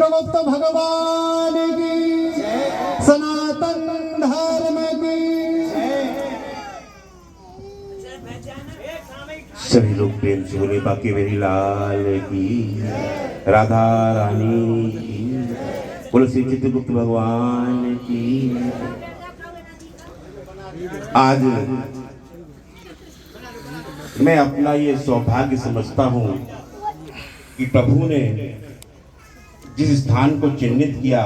चित्रगुप्त भगवान की, सनातन धर्म की। सभी लोग प्रेम से बोले बाकी मेरी लाल की, राधा रानी की, बोलो श्री चित्रगुप्त भगवान की। आज मैं अपना ये सौभाग्य समझता हूं कि प्रभु ने जिस स्थान को चिन्हित किया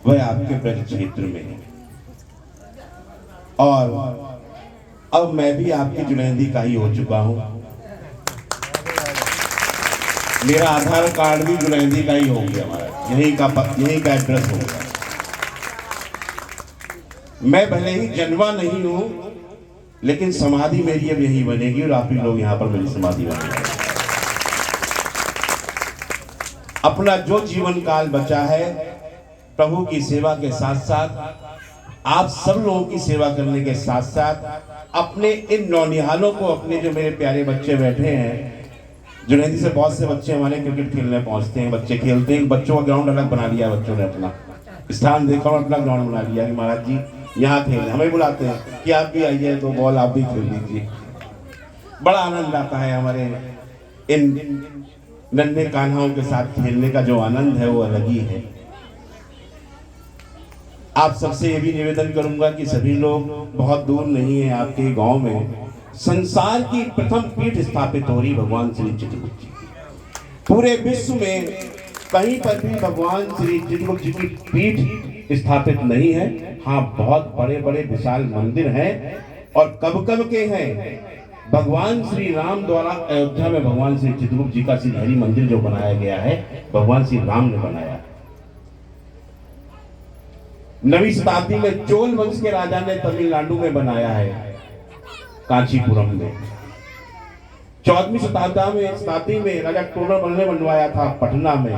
वह आपके ब्रज क्षेत्र में है, और अब मैं भी आपकी जुनैदी का ही हो चुका हूं। मेरा आधार कार्ड भी जुनैदी का ही हो गया, हमारा यही का एड्रेस होगा। मैं भले ही जन्मा नहीं हूं, लेकिन समाधि मेरी अब यही बनेगी और आप ही लोग यहां पर मेरी समाधि बनेगी। अपना जो जीवन काल बचा है प्रभु की सेवा के साथ साथ, आप सब लोगों की सेवा करने के साथ साथ अपने इन नौनिहालों को, अपने जो मेरे प्यारे बच्चे बैठे हैं, जुनैदी से बहुत से बच्चे हमारे क्रिकेट खेलने पहुंचते हैं, बच्चे खेलते हैं, बच्चों का ग्राउंड अलग बना लिया, बच्चों ने अपना स्थान देखा और अपना ग्राउंड बना लिया कि महाराज जी यहाँ खेलने, हमें बुलाते हैं कि आप भी आइए, तो बॉल आप भी खेल लीजिए। बड़ा आनंद आता है हमारे इन नन्हे कान्हाओं के साथ खेलने का, जो आनंद है वो अलग ही है। आप सबसे ये भी निवेदन करूंगा कि सभी लोग, बहुत दूर नहीं है आपके गांव में संसार की प्रथम पीठ स्थापित हो रही भगवान श्री चित्रगुप्त जी की। पूरे विश्व में कहीं पर भी भगवान श्री चित्रगुप्त जी की पीठ स्थापित नहीं है। हाँ, बहुत बड़े बड़े विशाल मंदिर हैं, और कब कब के हैं। भगवान श्री राम द्वारा अयोध्या में भगवान श्री चित्रगुप्त जी का श्रीहरि मंदिर जो बनाया गया है, भगवान श्री राम ने बनाया। 9वीं शताब्दी में चोल वंश के राजा ने तमिलनाडु में बनाया है, कांचीपुरम में। 14वीं शताब्दी में राजा टोडरमल ने बनवाया था पटना में,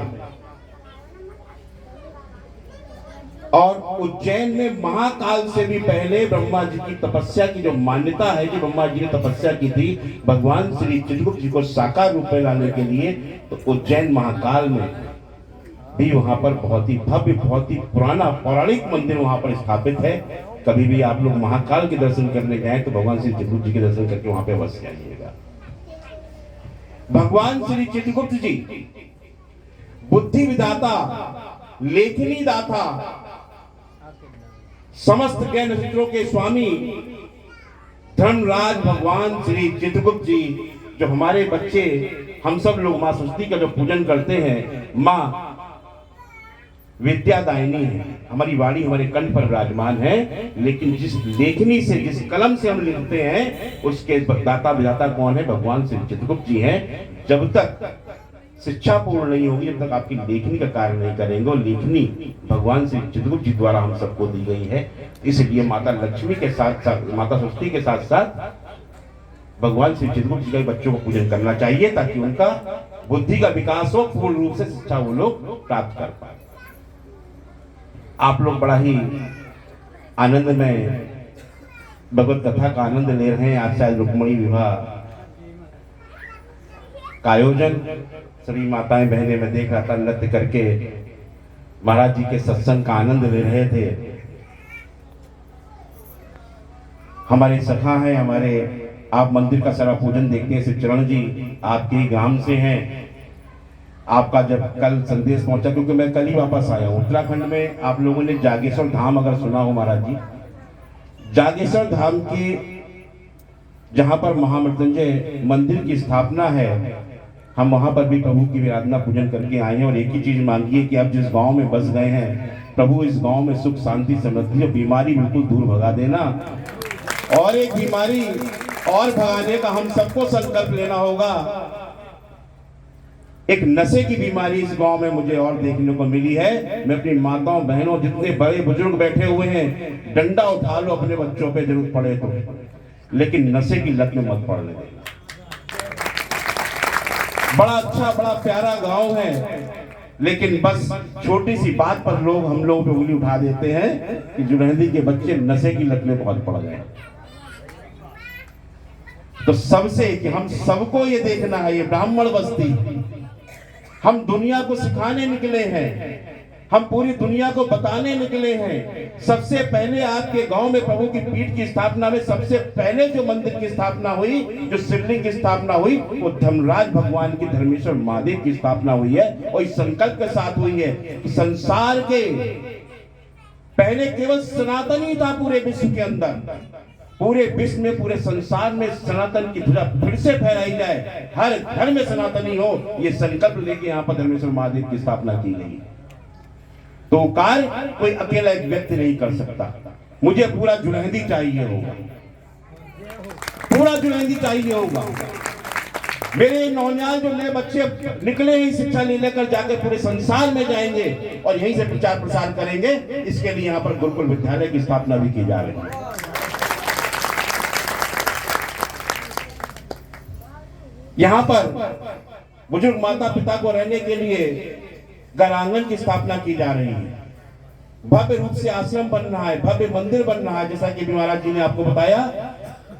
और उज्जैन में महाकाल से भी पहले ब्रह्मा जी की तपस्या की जो मान्यता है, जो ब्रह्मा जी ने तपस्या की थी भगवान श्री चित्रगुप्त जी को साकार रूप में लाने के लिए, तो उज्जैन महाकाल में भी वहां पर बहुत ही भव्य, बहुत ही पुराना पौराणिक मंदिर वहां पर स्थापित है। कभी भी आप लोग महाकाल के दर्शन करने गए तो भगवान श्री चित्रगुप्त जी के दर्शन करके वहां पे अवश्य जाइएगा। भगवान श्री चित्रगुप्त जी बुद्धि विदाता, लेखनी दाता, समस्त ज्ञान नक्षत्रों के स्वामी धर्मराज भगवान श्री चित्रगुप्त जी, जो हमारे बच्चे, हम सब लोग मां सरस्वती का जो पूजन करते हैं, मां विद्यादायिनी है, हमारी वाणी हमारे कंठ पर विराजमान है। लेकिन जिस लेखनी से, जिस कलम से हम लिखते हैं, उसके दाता विधाता कौन है? भगवान श्री चित्रगुप्त जी हैं। जब तक शिक्षा पूर्ण नहीं होगी, जब तक आपकी लेखनी का कार्य नहीं करेंगे, और लेखनी भगवान श्री चित्रगुप्त जी द्वारा हम सबको दी गई है। इसलिए माता लक्ष्मी के साथ साथ, माता सरस्वती के साथ साथ भगवान श्री चित्रगुप्त जी के बच्चों को पूजन करना चाहिए, ताकि उनका बुद्धि का विकास हो, पूर्ण रूप से शिक्षा वो लोग प्राप्त कर पाए। आप लोग बड़ा ही आनंद में भगवत कथा का आनंद ले रहे हैं। आज शायद रुक्मणी विवाह का आयोजन सभी माताएं बहनें, मैं देख रहा था, नृत्य करके महाराज जी के सत्संग का आनंद ले रहे थे। हमारे सखा हैं, हमारे, आप मंदिर का सारा पूजन देखते हैं, श्री चरण जी आपके ग्राम से हैं। आपका जब कल संदेश पहुंचा, क्योंकि मैं कल ही वापस आया हूँ, उत्तराखंड में आप लोगों ने जागेश्वर धाम अगर सुना हो महाराज जी, जागेश्वर धाम की जहां पर महामृत्युंजय मंदिर की स्थापना है, हम वहां पर भी प्रभु की आराधना पूजन करके आए हैं। और एक ही चीज मांगी है कि आप जिस गांव में बस गए हैं, प्रभु इस गांव में सुख शांति समृद्धि और बीमारी बिल्कुल दूर भगा देना। और एक बीमारी और भगाने का हम सबको संकल्प लेना होगा। एक नशे की बीमारी इस गांव में मुझे और देखने को मिली है। मैं अपनी माताओं बहनों, जितने बड़े बुजुर्ग बैठे हुए हैं, डंडा उठा लो अपने बच्चों पे जरूरत पड़े तो, लेकिन नशे की लत में मत पड़ने देना। बड़ा अच्छा, बड़ा प्यारा गांव है, लेकिन बस छोटी सी बात पर लोग, हम लोग पे उंगली उठा देते हैं कि जुनैदी के बच्चे नशे की लत में बहुत पड़ गए। तो सबसे कि हम सबको ये देखना है, ये ब्राह्मण बस्ती हम दुनिया को सिखाने निकले हैं, हम पूरी दुनिया को बताने निकले हैं। सबसे पहले आपके गांव में प्रभु की पीठ की स्थापना में सबसे पहले जो मंदिर की स्थापना हुई, जो शिवलिंग की स्थापना हुई, वो धर्मराज भगवान की धर्मेश्वर महादेव की स्थापना हुई है। और इस संकल्प के साथ हुई है कि संसार के पहले केवल सनातन ही था पूरे विश्व के अंदर, पूरे विश्व में, पूरे संसार में सनातन की ध्वजा फिर से फहराई जाए, हर घर में सनातनी हो, ये संकल्प लेके यहाँ पर धर्मेश्वर महादेव की स्थापना की गई। तो कार्य कोई अकेला एक व्यक्ति नहीं कर सकता। मुझे पूरा जुलहदी चाहिए होगा, पूरा जुलहदी चाहिए होगा। मेरे नौनियाल जो नए बच्चे निकले हैं शिक्षा लेकर जाके पूरे संसार में जाएंगे और यहीं से प्रचार प्रसार करेंगे। इसके लिए यहाँ पर गुरुकुल विद्यालय की स्थापना भी की जा रही है। यहाँ पर बुजुर्ग माता पिता को रहने के लिए गरांगन की स्थापना की जा रही है। भव्य रूप से आश्रम बन रहा है, भव्य मंदिर बन रहा है। जैसा कि महाराज जी ने आपको बताया,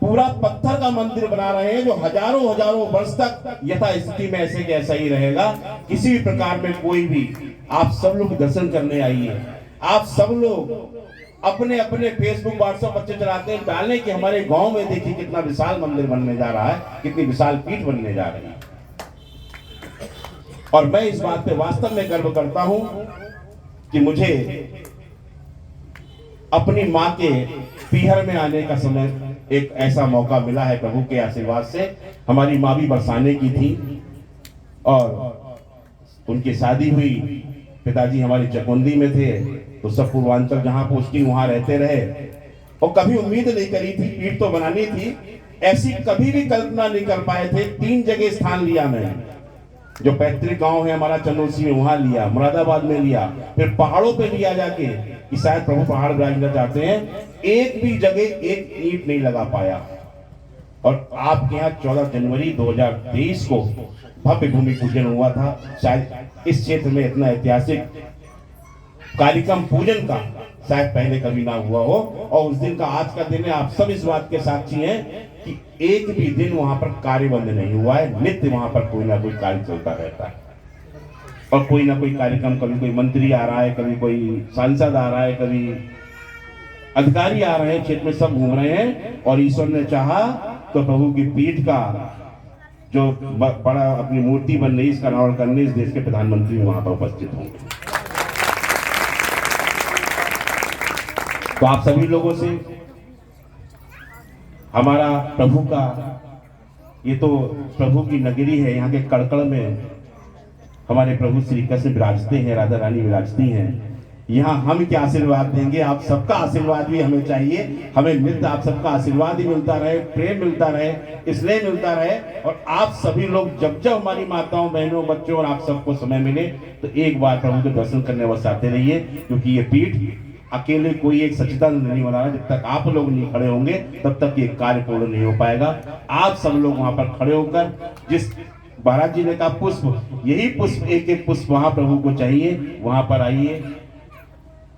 पूरा पत्थर का मंदिर बना रहे हैं जो हजारों हजारों वर्ष तक यथा स्थिति में ऐसे के ऐसा ही रहेगा। किसी भी प्रकार में कोई भी, आप सब लोग दर्शन करने आइए। आप सब लोग अपने अपने फेसबुक व्हाट्सएप बच्चे चलाते हैं, डालें कि हमारे गांव में देखिए कितना विशाल मंदिर बनने जा रहा है, कितनी विशाल पीठ बनने जा रही है। और मैं इस बात पे वास्तव में गर्व करता हूं कि मुझे अपनी मां के पीहर में आने का समय एक ऐसा मौका मिला है प्रभु के आशीर्वाद से। हमारी मां भी बरसाने की थी और उनकी शादी हुई, पिताजी हमारी चकुंदी में थे, तो सब पूर्वांचल जहां पोस्टिंग वहां रहते रहे। और कभी उम्मीद नहीं करी थी, पीठ तो बनानी थी, ऐसी कभी भी कल्पना नहीं कर पाए थे। 3 जगह स्थान लिया मैंने, जो पैतृक गांव है हमारा चंदौसी में, वहां लिया, मुरादाबाद में लिया, फिर पहाड़ों पे लिया जाके कि शायद प्रभु पहाड़ विराजना चाहते हैं। एक भी जगह एक ईंट नहीं लगा पाया। और आपके यहाँ 14 जनवरी 2023 को भव्य भूमि पूजन हुआ था। शायद इस क्षेत्र में इतना ऐतिहासिक कार्यक्रम पूजन का शायद पहले कभी ना हुआ हो। और उस दिन का आज का दिन है, आप सब इस बात के साक्षी हैं कि एक भी दिन वहां पर कार्य बंद नहीं हुआ है। नित्य वहां पर कोई ना कोई कार्य चलता रहता है और कोई ना कोई कार्यक्रम, कभी कोई मंत्री आ रहा है, कभी कोई सांसद आ रहा है, कभी अधिकारी आ रहे हैं, क्षेत्र में सब घूम रहे हैं। और ईश्वर ने चाहा तो प्रभु की पीठ का जो बड़ा अपनी मूर्ति बन रही, इसका अनावरण करने इस देश के प्रधानमंत्री वहां पर उपस्थित होंगे। तो आप सभी लोगों से हमारा प्रभु का, ये तो प्रभु की नगरी है, यहाँ के कड़कड़ में हमारे प्रभु श्री कृष्ण विराजते हैं, राधा रानी विराजती हैं। यहाँ हम क्या आशीर्वाद देंगे, आप सबका आशीर्वाद भी हमें चाहिए। हमें नित्य आप सबका आशीर्वाद ही मिलता रहे, प्रेम मिलता रहे, स्नेह मिलता रहे। और आप सभी लोग जब जब हमारी माताओं, बहनों, बच्चों और आप सबको समय मिले तो एक बार प्रभु के दर्शन करने अवश्य आते रहिए। क्योंकि ये पीठ अकेले कोई एक सच्चिदानंद नहीं बना रहा। जब तक आप लोग नहीं खड़े होंगे तब तक ये कार्य पूर्ण नहीं हो पाएगा। आप सब लोग वहां पर खड़े होकर, जिस महाराज जी ने कहा पुष्प, यही पुष्प, एक एक पुष्प वहां प्रभु को चाहिए, वहां पर आइए।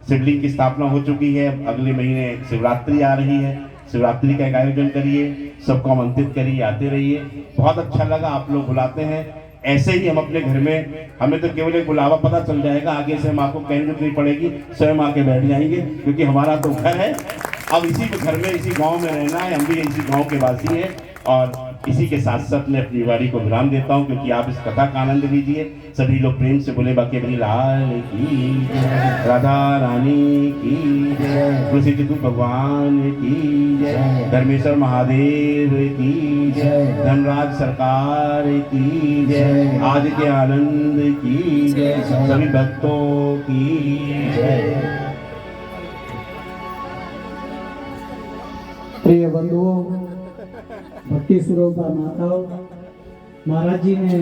शिवलिंग की स्थापना हो चुकी है, अगले महीने शिवरात्रि आ रही है, शिवरात्रि का एक आयोजन करिए, सबको आमंत्रित करिए, आते रहिए। बहुत अच्छा लगा, आप लोग बुलाते हैं। ऐसे ही हम अपने घर में, हमें तो केवल एक बुलावा पता चल जाएगा, आगे से हम आपको कहने जरूरत नहीं पड़ेगी, स्वयं आके बैठ जाएंगे। क्योंकि हमारा तो घर है, अब इसी घर में, इसी गांव में रहना है, हम भी इसी गांव के वासी हैं। और इसी के साथ साथ मैं अपनी वाणी को विराम देता हूं, क्योंकि आप इस कथा का आनंद लीजिए। सभी लोग प्रेम से बोले बाकी अपनी लाल की जय, राधा रानी की जय, तुलसी चित्तू भगवान की जय, धर्मेश्वर महादेव की जय, धनराज सरकार की जय, आज के आनंद की जय, सभी भक्तों की जय। प्रिय बंधुओं, भक्ति स्वरूप माताओं, महाराज जी ने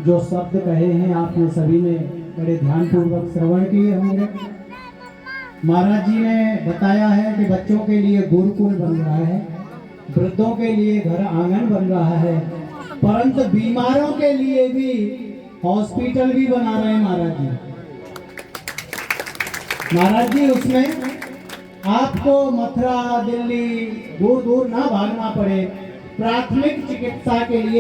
जो शब्द कहे हैं आपने सभी ने बड़े ध्यानपूर्वक श्रवण किए होंगे। महाराज जी ने बताया है कि बच्चों के लिए गुरुकुल बन रहा है, वृद्धों के लिए घर आंगन बन रहा है, परंतु बीमारों के लिए भी हॉस्पिटल भी बना रहे हैं महाराज जी। महाराज जी उसमें आपको मथुरा, दिल्ली, दूर दूर ना भागना पड़े। प्राथमिक चिकित्सा के लिए